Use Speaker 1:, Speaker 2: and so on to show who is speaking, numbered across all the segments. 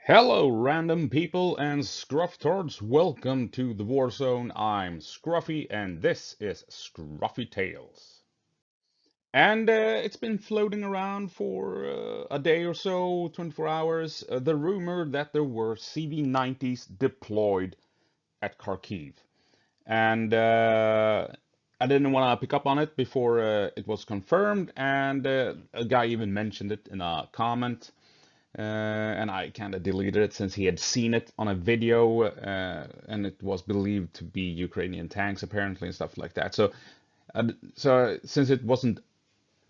Speaker 1: Hello, random people and scrufftards. Welcome to the War Zone. I'm Scruffy, and this is Scruffy Tales. And it's been floating around for a day or so, 24 hours, the rumor that there were CV90s deployed at Kharkiv. And I didn't want to pick up on it before it was confirmed, and a guy even mentioned it in a comment. And I kind of deleted it since he had seen it on a video, and it was believed to be Ukrainian tanks apparently and stuff like that. So since it wasn't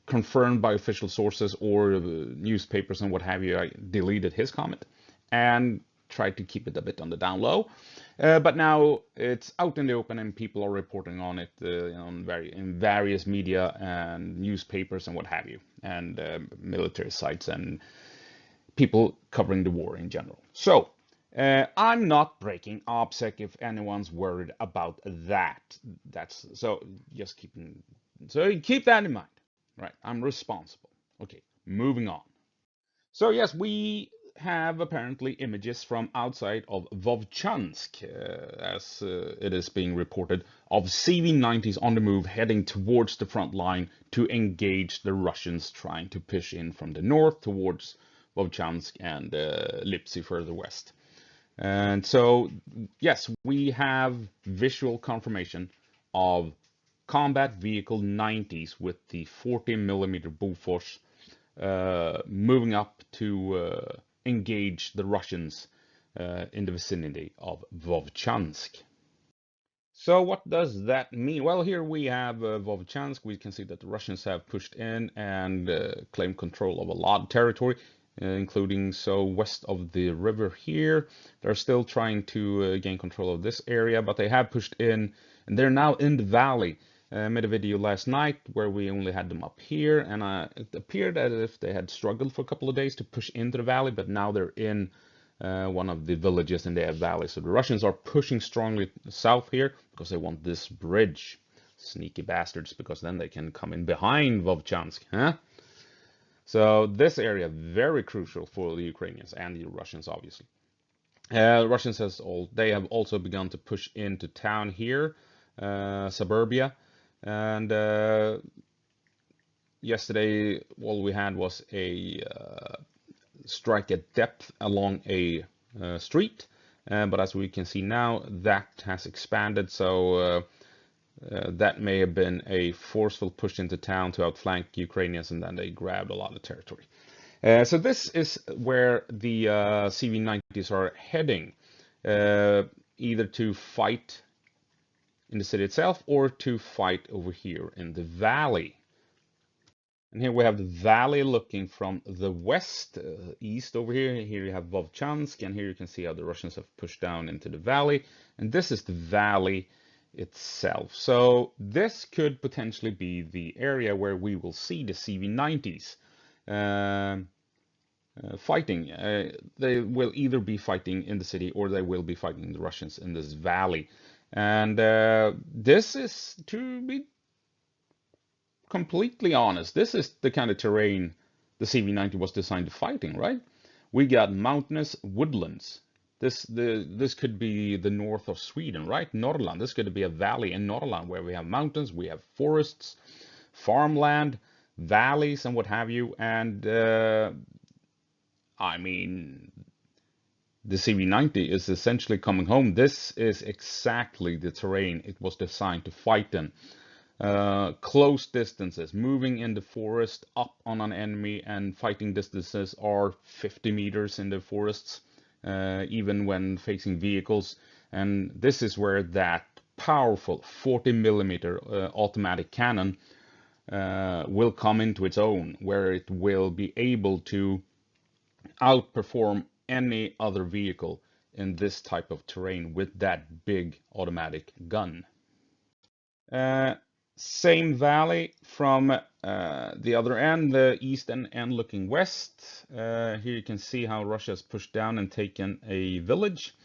Speaker 1: confirmed by official sources or newspapers and what have you, I deleted his comment and tried to keep it a bit on the down low. But now it's out in the open and people are reporting on it in various media and newspapers and what have you, and military sites and people covering the war in general. So I'm not breaking OPSEC if anyone's worried about that. That's so just keep that in mind. Right, I'm responsible. Okay, moving on. So yes, we have apparently images from outside of Vovchansk, as it is being reported, of CV90s on the move heading towards the front line to engage the Russians trying to push in from the north towards Vovchansk and Lipsy further west. And so, yes, we have visual confirmation of combat vehicle 90s with the 40mm Bofors moving up to engage the Russians in the vicinity of Vovchansk. So what does that mean? Well, here we have Vovchansk. We can see that the Russians have pushed in and claimed control of a lot of territory, including so west of the river here. They're still trying to gain control of this area, but they have pushed in, and they're now in the valley. I made a video last night where we only had them up here, and it appeared as if they had struggled for a couple of days to push into the valley, but now they're in one of the villages in the valley. So the Russians are pushing strongly south here because they want this bridge. Sneaky bastards, because then they can come in behind Vovchansk, huh? So this area very crucial for the Ukrainians and the Russians, obviously. Russians they have also begun to push into town here, suburbia, and yesterday all we had was a strike at depth along a street, but as we can see now, that has expanded, so that may have been a forceful push into town to outflank Ukrainians, and then they grabbed a lot of territory. So this is where the CV90s are heading, either to fight in the city itself or to fight over here in the valley. And here we have the valley looking from the west, east over here. Here you have Vovchansk, and here you can see how the Russians have pushed down into the valley. And this is the valley itself. So this could potentially be the area where we will see the CV90s fighting. They will either be fighting in the city or they will be fighting the Russians in this valley. And this is, to be completely honest, this is the kind of terrain the CV90 was designed to fight in, right? We got mountainous woodlands. This could be the north of Sweden, right? Norrland. This could be a valley in Norrland where we have mountains, we have forests, farmland, valleys, and what have you. And I mean, the CV90 is essentially coming home. This is exactly the terrain it was designed to fight in. Close distances, moving in the forest up on an enemy, and fighting distances are 50 meters in the forests, even when facing vehicles. And this is where that powerful 40mm automatic cannon will come into its own, where it will be able to outperform any other vehicle in this type of terrain with that big automatic gun. Uh, Same valley from the other end, the eastern end looking west. Here you can see how Russia has pushed down and taken a village.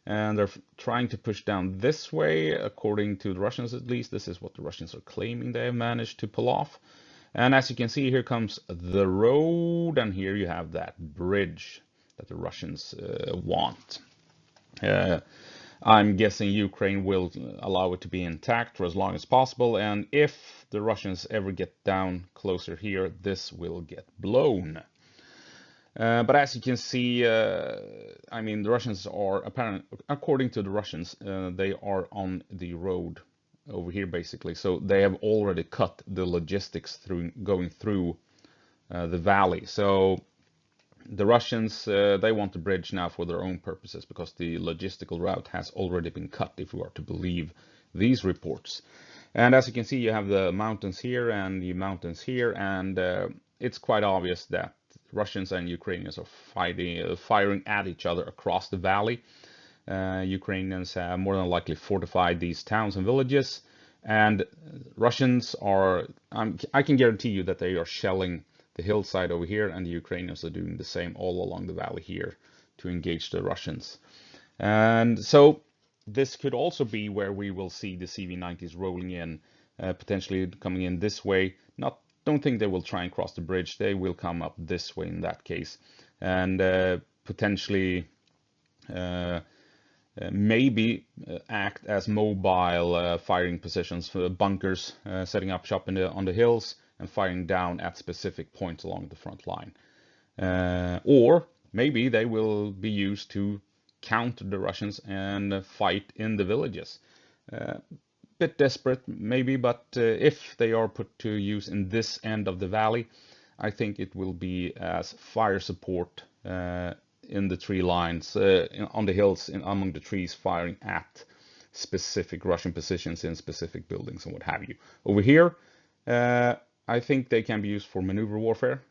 Speaker 1: And they're trying to push down this way, according to the Russians at least. This is what the Russians are claiming they have managed to pull off. And as you can see, here comes the road, and here you have that bridge that the Russians want. I'm guessing Ukraine will allow it to be intact for as long as possible, and if the Russians ever get down closer here, this will get blown. But as you can see, I mean, the Russians are apparently, according to the Russians, they are on the road over here basically. So they have already cut the logistics through going through the valley. So the Russians, they want the bridge now for their own purposes because the logistical route has already been cut, if we are to believe these reports. And as you can see, you have the mountains here and the mountains here, and it's quite obvious that Russians and Ukrainians are firing at each other across the valley. Ukrainians have more than likely fortified these towns and villages, and Russians are, I can guarantee you that they are shelling the hillside over here, and the Ukrainians are doing the same all along the valley here to engage the Russians. And so this could also be where we will see the CV90s rolling in, potentially coming in this way. Don't think they will try and cross the bridge. They will come up this way in that case, and potentially maybe act as mobile firing positions for bunkers, setting up shop on the hills and firing down at specific points along the front line. Or maybe they will be used to counter the Russians and fight in the villages. Bit desperate maybe, but if they are put to use in this end of the valley, I think it will be as fire support in the tree lines, on the hills, among the trees, firing at specific Russian positions in specific buildings and what have you. Over here, I think they can be used for maneuver warfare,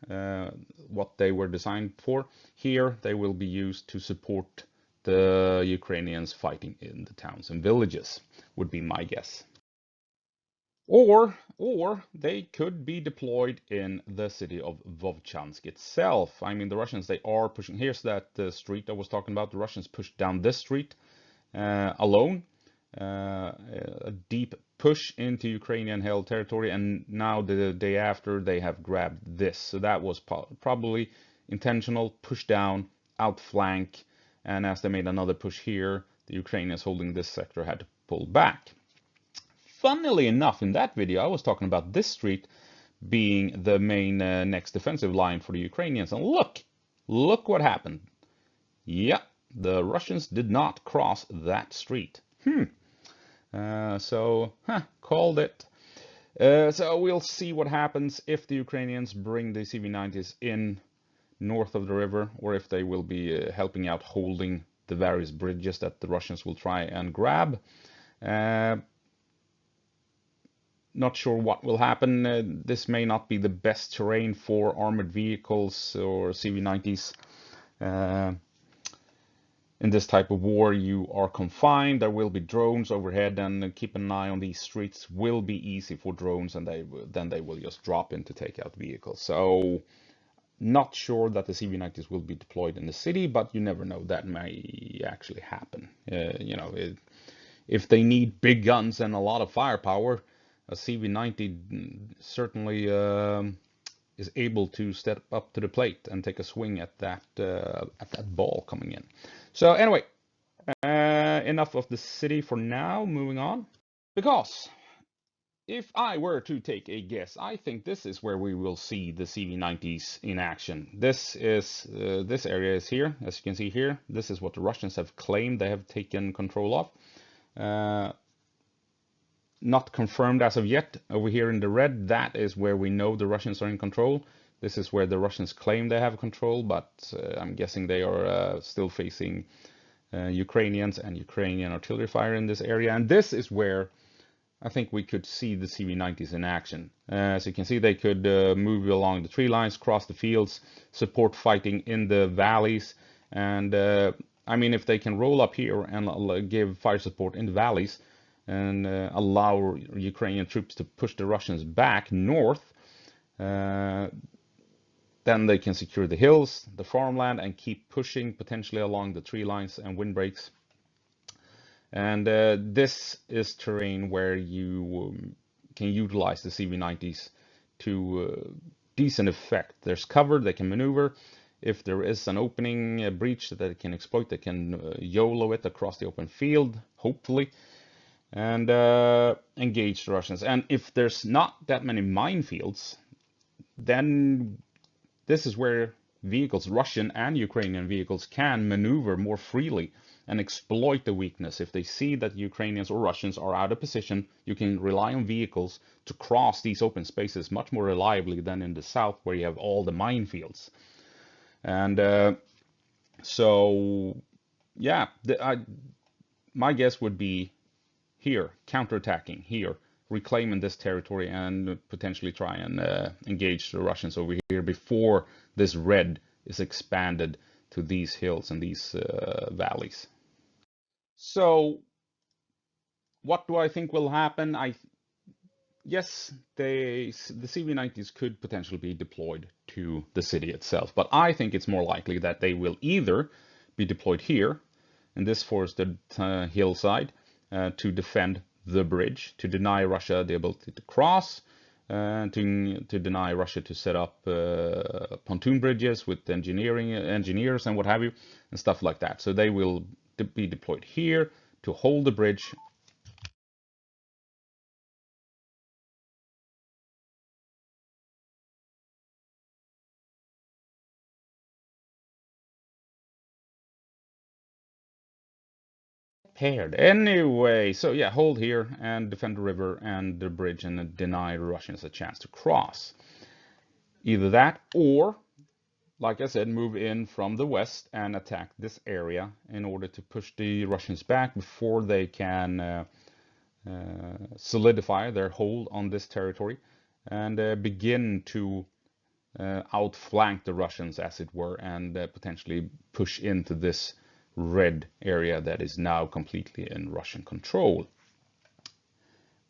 Speaker 1: what they were designed for. Here, they will be used to support the Ukrainians fighting in the towns and villages, would be my guess. Or they could be deployed in the city of Vovchansk itself. I mean, the Russians, they are pushing. Here's that street I was talking about. The Russians pushed down this street alone. A deep push into Ukrainian-held territory, and now the day after they have grabbed this. So that was probably intentional, push down, outflank, and as they made another push here, the Ukrainians holding this sector had to pull back. Funnily enough, in that video, I was talking about this street being the main next defensive line for the Ukrainians, and look what happened. Yeah, the Russians did not cross that street. Called it. So we'll see what happens if the Ukrainians bring the CV90s in north of the river, or if they will be helping out holding the various bridges that the Russians will try and grab. Not sure what will happen. This may not be the best terrain for armored vehicles or CV90s. In this type of war, you are confined. There will be drones overhead, and keep an eye on these streets. Will be easy for drones, and then they will just drop in to take out vehicles. So, not sure that the CV90s will be deployed in the city, but you never know. That may actually happen. You know, if they need big guns and a lot of firepower, a CV90 certainly is able to step up to the plate and take a swing at that ball coming in. So anyway, enough of the city for now. Moving on, because if I were to take a guess, I think this is where we will see the CV90s in action. This area is here, as you can see here. This is what the Russians have claimed they have taken control of. Not confirmed as of yet. Over here in the red, that is where we know the Russians are in control. This is where the Russians claim they have control, but I'm guessing they are still facing Ukrainians and Ukrainian artillery fire in this area. And this is where I think we could see the CV90s in action. As you can see, they could move along the tree lines, cross the fields, support fighting in the valleys. And I mean, if they can roll up here and give fire support in the valleys, and allow Ukrainian troops to push the Russians back north, then they can secure the hills, the farmland, and keep pushing potentially along the tree lines and windbreaks. And this is terrain where you can utilize the CV90s to decent effect. There's cover, they can maneuver. If there is an opening, a breach that they can exploit, they can YOLO it across the open field, hopefully, and engage the Russians. And if there's not that many minefields, then this is where vehicles, Russian and Ukrainian vehicles, can maneuver more freely and exploit the weakness. If they see that Ukrainians or Russians are out of position, you can rely on vehicles to cross these open spaces much more reliably than in the south, where you have all the minefields. And so, yeah, my guess would be here, counterattacking here, reclaiming this territory, and potentially try and engage the Russians over here before this red is expanded to these hills and these valleys. So, what do I think will happen? Yes, the CV90s could potentially be deployed to the city itself, but I think it's more likely that they will either be deployed here in this forested hillside to defend the bridge, to deny Russia the ability to cross, to deny Russia to set up pontoon bridges with engineers and what have you, and stuff like that. So they will be deployed here to hold the bridge. Paired. Anyway, so yeah, hold here and defend the river and the bridge and deny the Russians a chance to cross. Either that, or, like I said, move in from the west and attack this area in order to push the Russians back before they can solidify their hold on this territory and begin to outflank the Russians, as it were, and potentially push into this red area that is now completely in Russian control.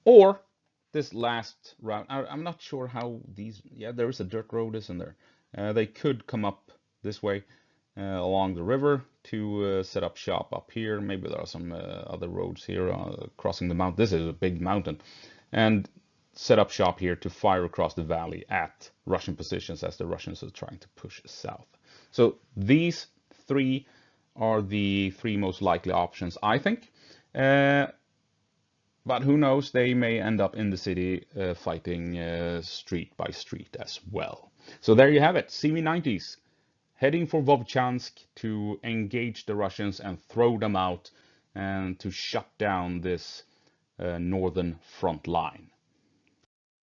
Speaker 1: Or this last route, I'm not sure how these, yeah, there is a dirt road, isn't there? They could come up this way along the river to set up shop up here. Maybe there are some other roads here crossing the mountain. This is a big mountain. And set up shop here to fire across the valley at Russian positions as the Russians are trying to push south. So these three are the three most likely options, I think. But who knows, they may end up in the city fighting street by street as well. So there you have it, CV90s heading for Vovchansk to engage the Russians and throw them out and to shut down this northern front line.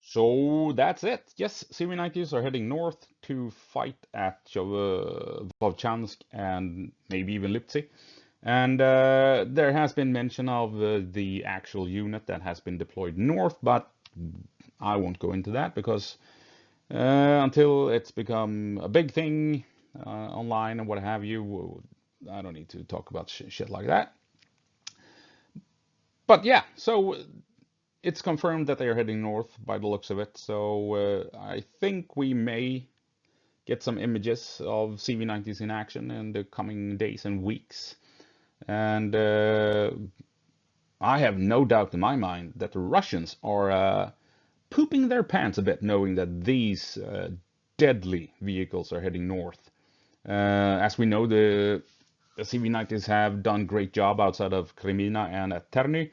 Speaker 1: So that's it. Yes, CV90s are heading north to fight at Vovchansk and maybe even Lipsy. And there has been mention of the actual unit that has been deployed north, but I won't go into that because until it's become a big thing online and what have you, I don't need to talk about shit like that. But yeah, so it's confirmed that they are heading north by the looks of it. So I think we may get some images of CV90s in action in the coming days and weeks. And I have no doubt in my mind that the Russians are pooping their pants a bit, knowing that these deadly vehicles are heading north. As we know, the CV90s have done great job outside of Kremina and at Terny,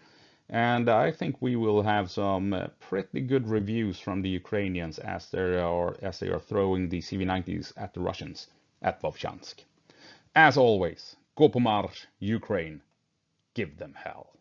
Speaker 1: and I think we will have some pretty good reviews from the Ukrainians as they are throwing the CV90s at the Russians at Vovchansk. As always, go po march, Ukraine, give them hell.